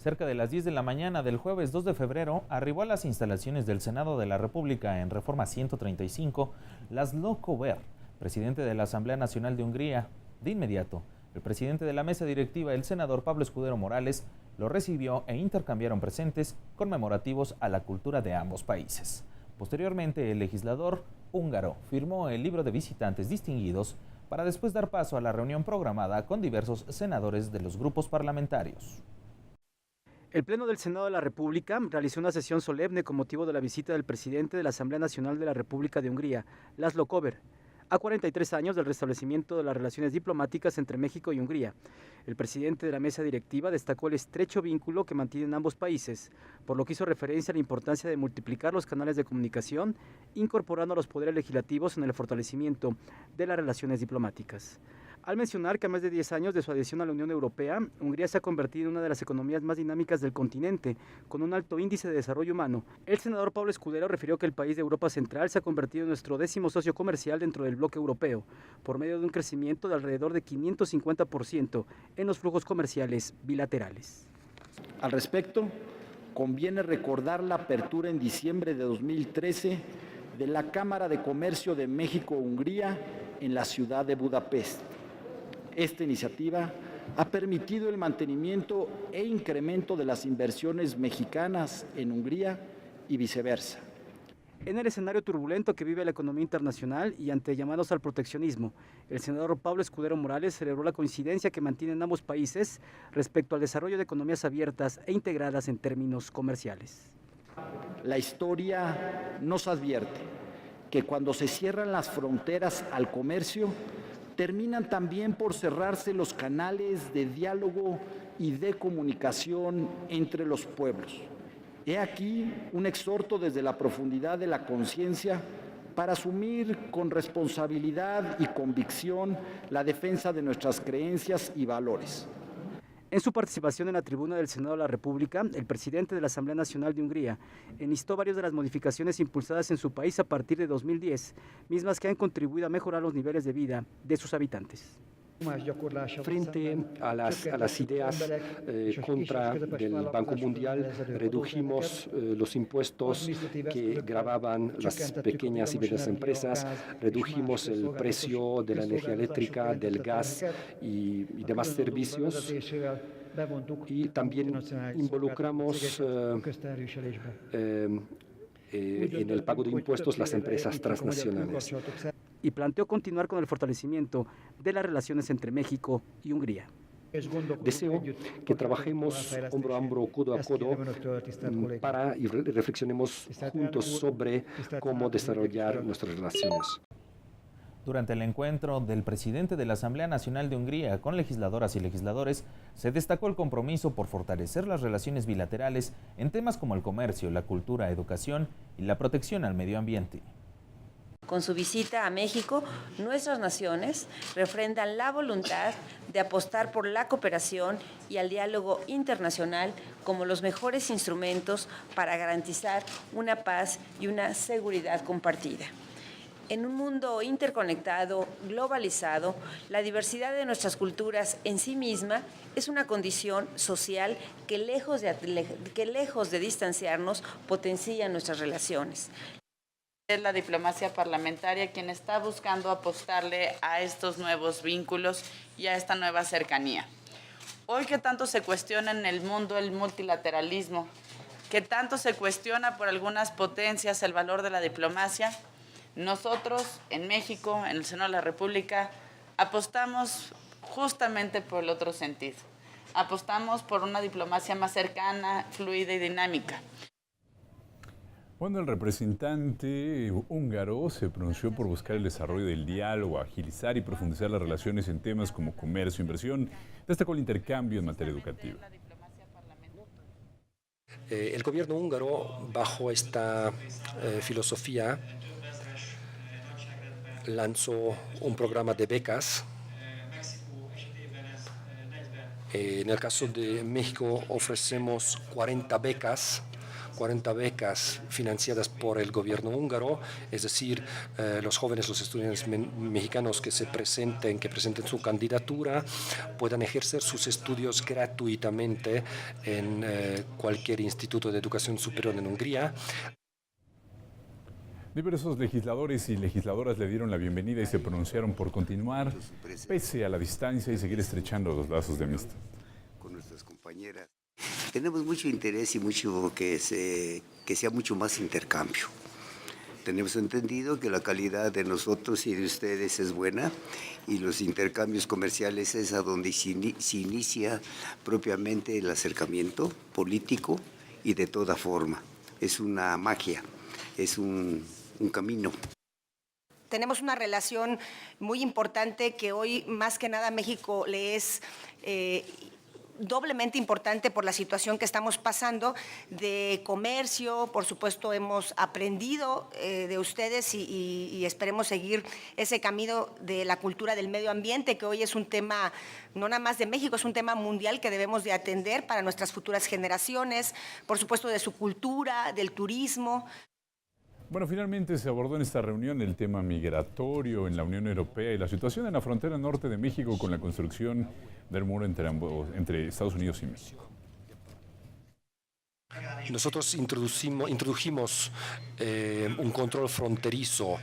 Cerca de las 10 de la mañana del jueves 2 de febrero, arribó a las instalaciones del Senado de la República en Reforma 135, László Kövér, presidente de la Asamblea Nacional de Hungría. De inmediato, el presidente de la mesa directiva, el senador Pablo Escudero Morales, lo recibió e intercambiaron presentes conmemorativos a la cultura de ambos países. Posteriormente, el legislador húngaro firmó el libro de visitantes distinguidos para después dar paso a la reunión programada con diversos senadores de los grupos parlamentarios. El Pleno del Senado de la República realizó una sesión solemne con motivo de la visita del presidente de la Asamblea Nacional de la República de Hungría, László Kövér, a 43 años del restablecimiento de las relaciones diplomáticas entre México y Hungría. El presidente de la mesa directiva destacó el estrecho vínculo que mantienen ambos países, por lo que hizo referencia a la importancia de multiplicar los canales de comunicación, incorporando a los poderes legislativos en el fortalecimiento de las relaciones diplomáticas. Al mencionar que a más de 10 años de su adhesión a la Unión Europea, Hungría se ha convertido en una de las economías más dinámicas del continente, con un alto índice de desarrollo humano. El senador Pablo Escudero refirió que el país de Europa Central se ha convertido en nuestro 10º socio comercial dentro del bloque europeo, por medio de un crecimiento de alrededor de 550% en los flujos comerciales bilaterales. Al respecto, conviene recordar la apertura en diciembre de 2013 de la Cámara de Comercio de México-Hungría en la ciudad de Budapest. Esta iniciativa ha permitido el mantenimiento e incremento de las inversiones mexicanas en Hungría y viceversa. En el escenario turbulento que vive la economía internacional y ante llamados al proteccionismo, el senador Pablo Escudero Morales celebró la coincidencia que mantienen ambos países respecto al desarrollo de economías abiertas e integradas en términos comerciales. La historia nos advierte que cuando se cierran las fronteras al comercio, terminan también por cerrarse los canales de diálogo y de comunicación entre los pueblos. He aquí un exhorto desde la profundidad de la conciencia para asumir con responsabilidad y convicción la defensa de nuestras creencias y valores. En su participación en la tribuna del Senado de la República, el presidente de la Asamblea Nacional de Hungría enlistó varias de las modificaciones impulsadas en su país a partir de 2010, mismas que han contribuido a mejorar los niveles de vida de sus habitantes. Frente a las ideas contra del Banco Mundial, redujimos los impuestos que gravaban las pequeñas y medianas empresas, redujimos el precio de la energía eléctrica, del gas y demás servicios, y también involucramos en el pago de impuestos las empresas transnacionales. Y planteó continuar con el fortalecimiento de las relaciones entre México y Hungría. Deseo que trabajemos hombro a hombro, codo a codo, para y reflexionemos juntos sobre cómo desarrollar nuestras relaciones. Durante el encuentro del presidente de la Asamblea Nacional de Hungría con legisladoras y legisladores, se destacó el compromiso por fortalecer las relaciones bilaterales en temas como el comercio, la cultura, educación y la protección al medio ambiente. Con su visita a México, nuestras naciones refrendan la voluntad de apostar por la cooperación y al diálogo internacional como los mejores instrumentos para garantizar una paz y una seguridad compartida. En un mundo interconectado, globalizado, la diversidad de nuestras culturas en sí misma es una condición social que lejos de distanciarnos, potencia nuestras relaciones. Es la diplomacia parlamentaria quien está buscando apostarle a estos nuevos vínculos y a esta nueva cercanía. Hoy que tanto se cuestiona en el mundo el multilateralismo, que tanto se cuestiona por algunas potencias el valor de la diplomacia, nosotros en México, en el seno de la República, apostamos justamente por el otro sentido. Apostamos por una diplomacia más cercana, fluida y dinámica. Bueno, el representante húngaro se pronunció por buscar el desarrollo del diálogo, agilizar y profundizar las relaciones en temas como comercio e inversión. Destacó el intercambio en materia educativa. El gobierno húngaro, bajo esta filosofía, lanzó un programa de becas. En el caso de México ofrecemos 40 becas 40 becas financiadas por el gobierno húngaro, es decir, los jóvenes, los estudiantes mexicanos que presenten su candidatura, puedan ejercer sus estudios gratuitamente en cualquier instituto de educación superior en Hungría. Diversos legisladores y legisladoras le dieron la bienvenida y se pronunciaron por continuar, pese a la distancia, y seguir estrechando los lazos de amistad. Con nuestras compañeras. Tenemos mucho interés y mucho que sea mucho más intercambio. Tenemos entendido que la calidad de nosotros y de ustedes es buena y los intercambios comerciales es a donde se inicia propiamente el acercamiento político y de toda forma. Es una magia, es un camino. Tenemos una relación muy importante que hoy más que nada a México le es doblemente importante por la situación que estamos pasando de comercio. Por supuesto hemos aprendido de ustedes y esperemos seguir ese camino de la cultura del medio ambiente, que hoy es un tema no nada más de México, es un tema mundial que debemos de atender para nuestras futuras generaciones, por supuesto de su cultura, del turismo. Bueno, finalmente se abordó en esta reunión el tema migratorio en la Unión Europea y la situación en la frontera norte de México con la construcción del muro entre Estados Unidos y México. Nosotros introdujimos un control fronterizo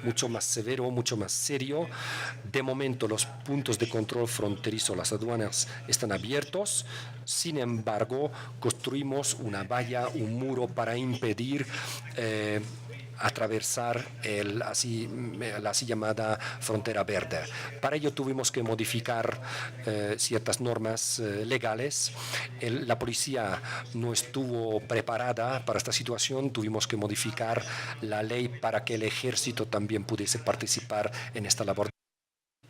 mucho más severo, mucho más serio. De momento los puntos de control fronterizo, las aduanas, están abiertos. Sin embargo, construimos una valla, un muro para impedir atravesar la así llamada frontera verde. Para ello tuvimos que modificar ciertas normas legales. La policía no estuvo preparada para esta situación, tuvimos que modificar la ley para que el ejército también pudiese participar en esta labor.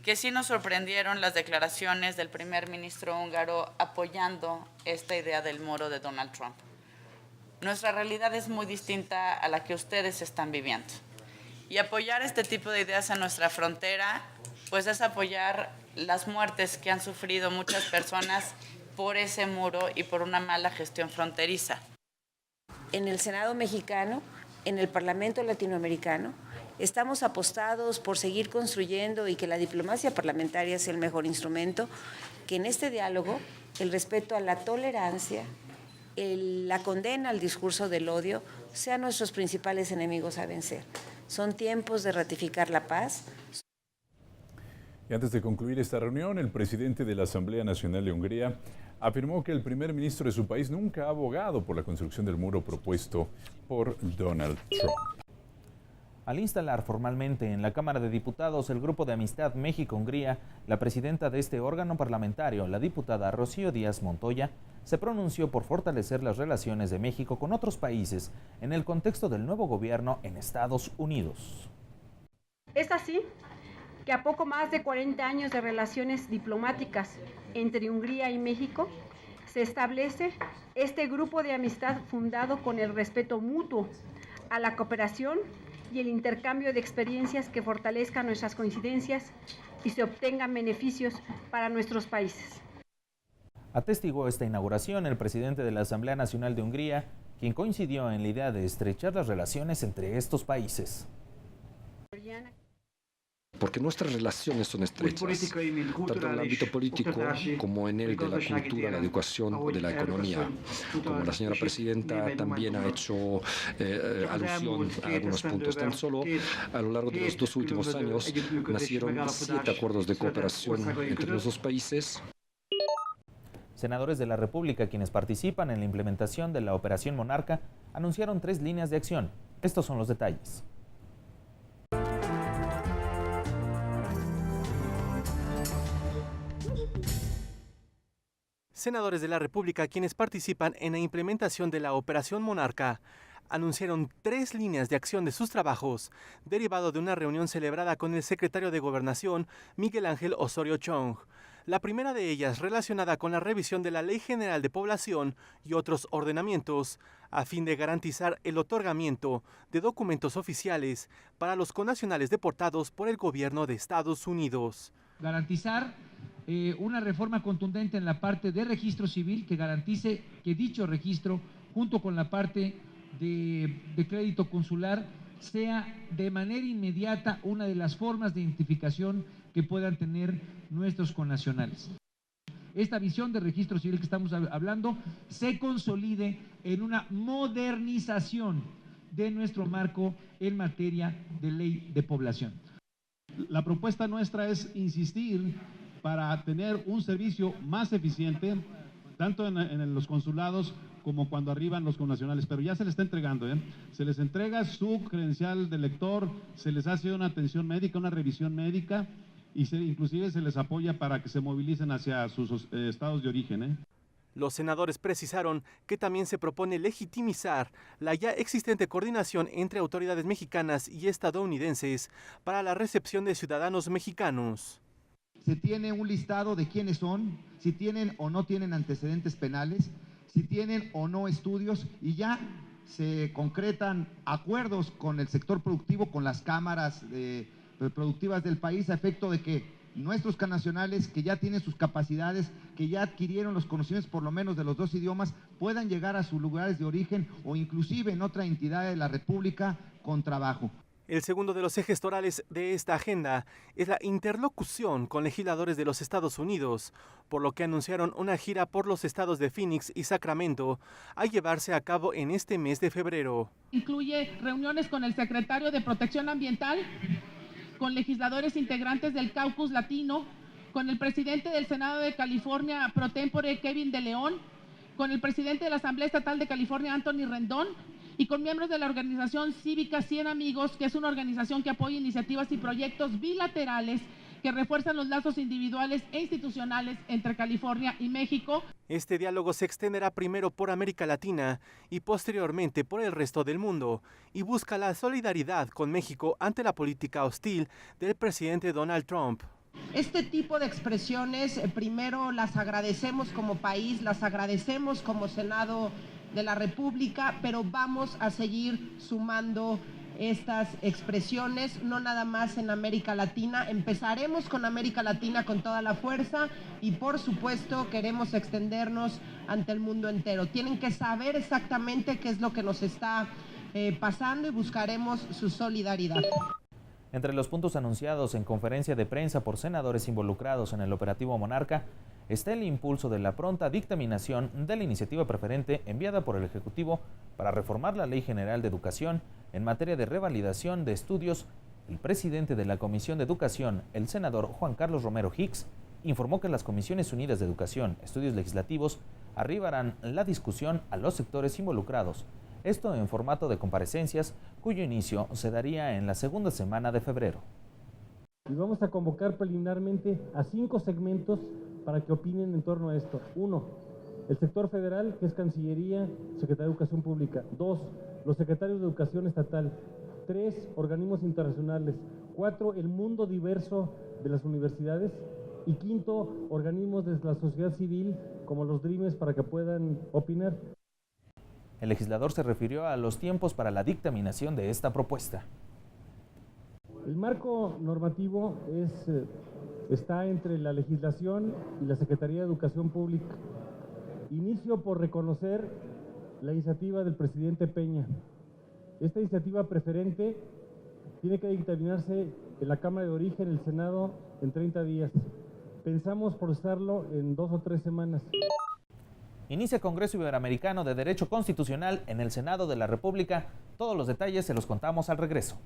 Que sí nos sorprendieron las declaraciones del primer ministro húngaro apoyando esta idea del muro de Donald Trump. Nuestra realidad es muy distinta a la que ustedes están viviendo. Y apoyar este tipo de ideas en nuestra frontera, pues es apoyar las muertes que han sufrido muchas personas por ese muro y por una mala gestión fronteriza. En el Senado mexicano, en el Parlamento latinoamericano, estamos apostados por seguir construyendo y que la diplomacia parlamentaria sea el mejor instrumento, que en este diálogo el respeto a la tolerancia, la condena al discurso del odio sean nuestros principales enemigos a vencer. Son tiempos de ratificar la paz. Y antes de concluir esta reunión, el presidente de la Asamblea Nacional de Hungría afirmó que el primer ministro de su país nunca ha abogado por la construcción del muro propuesto por Donald Trump. Al instalar formalmente en la Cámara de Diputados el Grupo de Amistad México-Hungría, la presidenta de este órgano parlamentario, la diputada Rocío Díaz Montoya, se pronunció por fortalecer las relaciones de México con otros países en el contexto del nuevo gobierno en Estados Unidos. Es así que a poco más de 40 años de relaciones diplomáticas entre Hungría y México, se establece este grupo de amistad fundado con el respeto mutuo a la cooperación y el intercambio de experiencias que fortalezcan nuestras coincidencias y se obtengan beneficios para nuestros países. Atestiguó esta inauguración el presidente de la Asamblea Nacional de Hungría, quien coincidió en la idea de estrechar las relaciones entre estos países. Porque nuestras relaciones son estrechas, tanto en el ámbito político como en el de la cultura, la educación o de la economía. Como la señora presidenta también ha hecho alusión a algunos puntos. Tan solo a lo largo de los 2 últimos años nacieron 7 acuerdos de cooperación entre los 2 países. Senadores de la República, quienes participan en la implementación de la Operación Monarca, anunciaron 3 líneas de acción. Estos son los detalles. Senadores de la República, quienes participan en la implementación de la Operación Monarca, anunciaron 3 líneas de acción de sus trabajos, derivado de una reunión celebrada con el secretario de Gobernación, Miguel Ángel Osorio Chong. La primera de ellas relacionada con la revisión de la Ley General de Población y otros ordenamientos, a fin de garantizar el otorgamiento de documentos oficiales para los connacionales deportados por el gobierno de Estados Unidos. Garantizar una reforma contundente en la parte de registro civil que garantice que dicho registro junto con la parte de crédito consular, sea de manera inmediata una de las formas de identificación que puedan tener nuestros connacionales. Esta visión de registro civil que estamos hablando se consolide en una modernización de nuestro marco en materia de ley de población. La propuesta nuestra es insistir para tener un servicio más eficiente, tanto en los consulados como cuando arriban los connacionales, pero ya se les está entregando, se les entrega su credencial de lector, se les hace una atención médica, una revisión médica, y inclusive se les apoya para que se movilicen hacia sus estados de origen. Los senadores precisaron que también se propone legitimizar la ya existente coordinación entre autoridades mexicanas y estadounidenses para la recepción de ciudadanos mexicanos. Se tiene un listado de quiénes son, si tienen o no tienen antecedentes penales, si tienen o no estudios, y ya se concretan acuerdos con el sector productivo, con las cámaras productivas del país, a efecto de que nuestros connacionales que ya tienen sus capacidades, que ya adquirieron los conocimientos por lo menos de los 2 idiomas, puedan llegar a sus lugares de origen o inclusive en otra entidad de la República con trabajo. El segundo de los ejes torales de esta agenda es la interlocución con legisladores de los Estados Unidos, por lo que anunciaron una gira por los estados de Phoenix y Sacramento a llevarse a cabo en este mes de febrero. Incluye reuniones con el secretario de Protección Ambiental, con legisladores integrantes del Caucus Latino, con el presidente del Senado de California pro tempore Kevin de León, con el presidente de la Asamblea Estatal de California Anthony Rendón y con miembros de la organización cívica 100 Amigos, que es una organización que apoya iniciativas y proyectos bilaterales que refuerzan los lazos individuales e institucionales entre California y México. Este diálogo se extenderá primero por América Latina y posteriormente por el resto del mundo y busca la solidaridad con México ante la política hostil del presidente Donald Trump. Este tipo de expresiones, primero las agradecemos como país, las agradecemos como Senado de la República, pero vamos a seguir sumando estas expresiones, no nada más en América Latina. Empezaremos con América Latina con toda la fuerza y por supuesto queremos extendernos ante el mundo entero. Tienen que saber exactamente qué es lo que nos está pasando y buscaremos su solidaridad. Entre los puntos anunciados en conferencia de prensa por senadores involucrados en el operativo Monarca está el impulso de la pronta dictaminación de la iniciativa preferente enviada por el Ejecutivo para reformar la Ley General de Educación en materia de revalidación de estudios. El presidente de la Comisión de Educación, el senador Juan Carlos Romero Hicks, informó que las Comisiones Unidas de Educación, Estudios Legislativos, arribarán la discusión a los sectores involucrados. Esto en formato de comparecencias, cuyo inicio se daría en la segunda semana de febrero. Y vamos a convocar preliminarmente a 5 segmentos para que opinen en torno a esto. 1, el sector federal, que es Cancillería, Secretaría de Educación Pública. 2, los secretarios de Educación Estatal. 3, organismos internacionales. 4, el mundo diverso de las universidades. Y 5, organismos de la sociedad civil, como los DREAMers, para que puedan opinar. El legislador se refirió a los tiempos para la dictaminación de esta propuesta. El marco normativo está entre la legislación y la Secretaría de Educación Pública. Inicio por reconocer la iniciativa del presidente Peña. Esta iniciativa preferente tiene que dictaminarse en la Cámara de Origen, el Senado, en 30 días. Pensamos procesarlo en 2 o 3 semanas. Inicia Congreso Iberoamericano de Derecho Constitucional en el Senado de la República. Todos los detalles se los contamos al regreso.